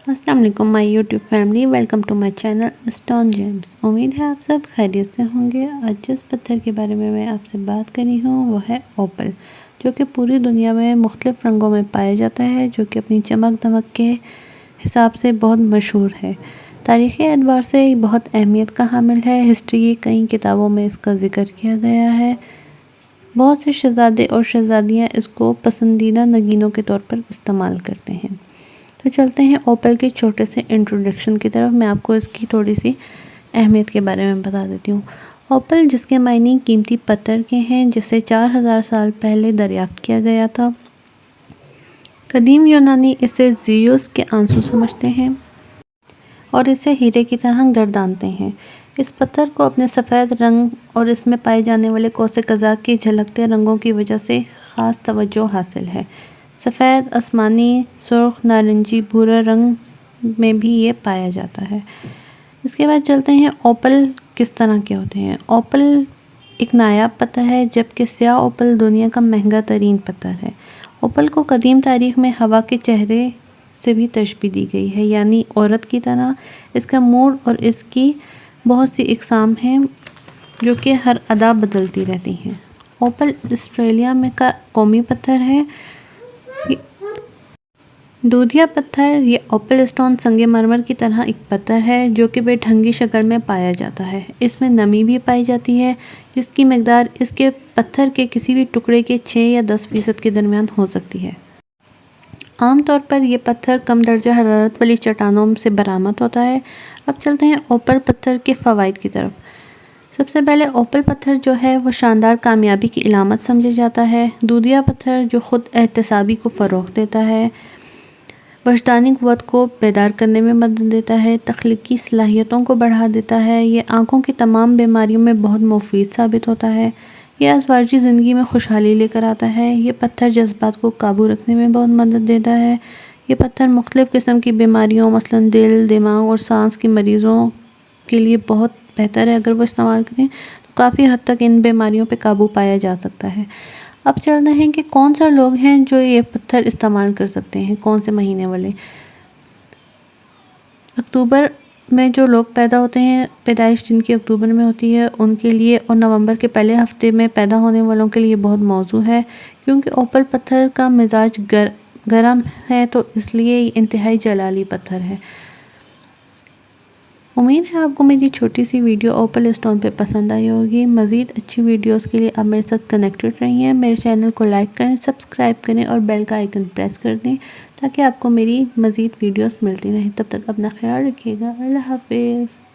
السلام علیکم my YouTube family, welcome to my channel stone gems. امید ہے آپ سب خیریت سے ہوں گے۔ آج جس پتھر کے بارے میں آپ سے بات کری ہوں وہ ہے اوپل، جو کہ پوری دنیا میں مختلف رنگوں میں پایا جاتا ہے، جو کہ اپنی چمک دمک کے حساب سے بہت مشہور ہے۔ تاریخی اعتبار سے یہ بہت اہمیت کا حامل ہے۔ ہسٹری کی کئی کتابوں میں اس کا ذکر کیا گیا ہے۔ بہت سے شہزادے اور شہزادیاں اس کو پسندیدہ نگینوں کے طور پر استعمال کرتے ہیں۔ تو چلتے ہیں اوپل کے چھوٹے سے انٹروڈکشن کی طرف۔ میں آپ کو اس کی تھوڑی سی اہمیت کے بارے میں بتا دیتی ہوں۔ اوپل، جس کے معنی قیمتی پتھر کے ہیں، جسے 4000 سال پہلے دریافت کیا گیا تھا۔ قدیم یونانی اسے زیوس کے آنسو سمجھتے ہیں اور اسے ہیرے کی طرح گردانتے ہیں۔ اس پتھر کو اپنے سفید رنگ اور اس میں پائے جانے والے قوس قزح کے جھلکتے رنگوں کی وجہ سے خاص توجہ حاصل ہے۔ سفید، آسمانی، سرخ، نارنجی، بھورا رنگ میں بھی یہ پایا جاتا ہے۔ اس کے بعد چلتے ہیں اوپل کس طرح کے ہوتے ہیں۔ اوپل ایک نایاب پتھر ہے، جبکہ سیاہ اوپل دنیا کا مہنگا ترین پتھر ہے۔ اوپل کو قدیم تاریخ میں ہوا کے چہرے سے بھی تشبیہ دی گئی ہے، یعنی عورت کی طرح۔ اس کا موڈ اور اس کی بہت سی اقسام ہیں جو کہ ہر ادا بدلتی رہتی ہیں۔ اوپل آسٹریلیا میں کا قومی پتھر ہے۔ دودھیا پتھر یا اوپل اسٹون سنگ مرمر کی طرح ایک پتھر ہے جو کہ بے ڈھنگی شکل میں پایا جاتا ہے۔ اس میں نمی بھی پائی جاتی ہے، جس کی مقدار اس کے پتھر کے کسی بھی ٹکڑے کے 6 یا 10% کے درمیان ہو سکتی ہے۔ عام طور پر یہ پتھر کم درجہ حرارت والی چٹانوں سے برآمد ہوتا ہے۔ اب چلتے ہیں اوپل پتھر کے فوائد کی طرف۔ سب سے پہلے اوپل پتھر جو ہے وہ شاندار کامیابی کی علامت سمجھا جاتا ہے۔ دودھیا پتھر جو خود احتسابی کو فروغ دیتا ہے، وجدانی قوت کو بیدار کرنے میں مدد دیتا ہے، تخلیقی صلاحیتوں کو بڑھا دیتا ہے، یہ آنکھوں کی تمام بیماریوں میں بہت مفید ثابت ہوتا ہے، یہ ازواجی زندگی میں خوشحالی لے کر آتا ہے، یہ پتھر جذبات کو قابو رکھنے میں بہت مدد دیتا ہے، یہ پتھر مختلف قسم کی بیماریوں مثلا دل، دماغ اور سانس کے مریضوں کے لیے بہت بہتر ہے۔ اگر وہ استعمال کریں تو کافی حد تک ان بیماریوں پہ قابو پایا جا سکتا ہے۔ اب چلتے ہیں کہ کون سا لوگ ہیں جو یہ پتھر استعمال کر سکتے ہیں، کون سے مہینے والے۔ اکتوبر میں جو لوگ پیدا ہوتے ہیں، پیدائش جن کی اکتوبر میں ہوتی ہے، ان کے لیے، اور نومبر کے پہلے ہفتے میں پیدا ہونے والوں کے لیے بہت موزوں ہے، کیونکہ اوپل پتھر کا مزاج گرم ہے، تو اس لیے یہ انتہائی جلالی پتھر ہے۔ امید ہے آپ کو میری چھوٹی سی ویڈیو اوپل اسٹون پہ پسند آئی ہوگی۔ مزید اچھی ویڈیوز کے لیے آپ میرے ساتھ کنیکٹڈ رہیے۔ میرے چینل کو لائک کریں، سبسکرائب کریں اور بیل کا آئیکن پریس کر دیں تاکہ آپ کو میری مزید ویڈیوز ملتی رہیں۔ تب تک اپنا خیال رکھیے گا۔ اللہ حافظ۔